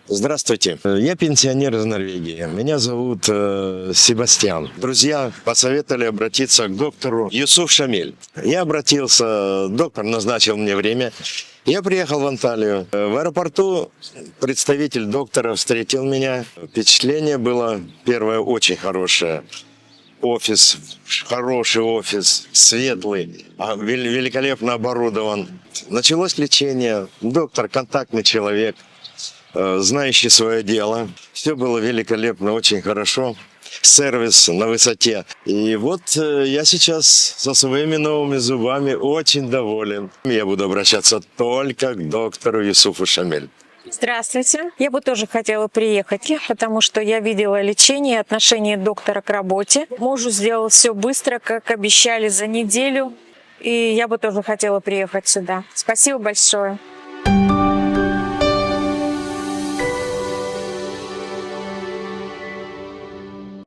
Здравствуйте, я пенсионер из Норвегии. Меня зовут Себастьян. Друзья посоветовали обратиться к доктору Юсуф Шамиль. Я обратился, доктор назначил мне время. Я приехал в Анталию. В аэропорту представитель доктора встретил меня. Впечатление было первое очень хорошее. Офис, хороший офис, светлый, великолепно оборудован. Началось лечение. Доктор контактный человек, знающий свое дело. Все было великолепно, очень хорошо. Сервис на высоте. И вот я сейчас со своими новыми зубами очень доволен. Я буду обращаться только к доктору Юсуфу Шамиль. Здравствуйте. Я бы тоже хотела приехать, потому что я видела лечение и отношение доктора к работе. Мужу сделал все быстро, как обещали, за неделю. И я бы тоже хотела приехать сюда. Спасибо большое.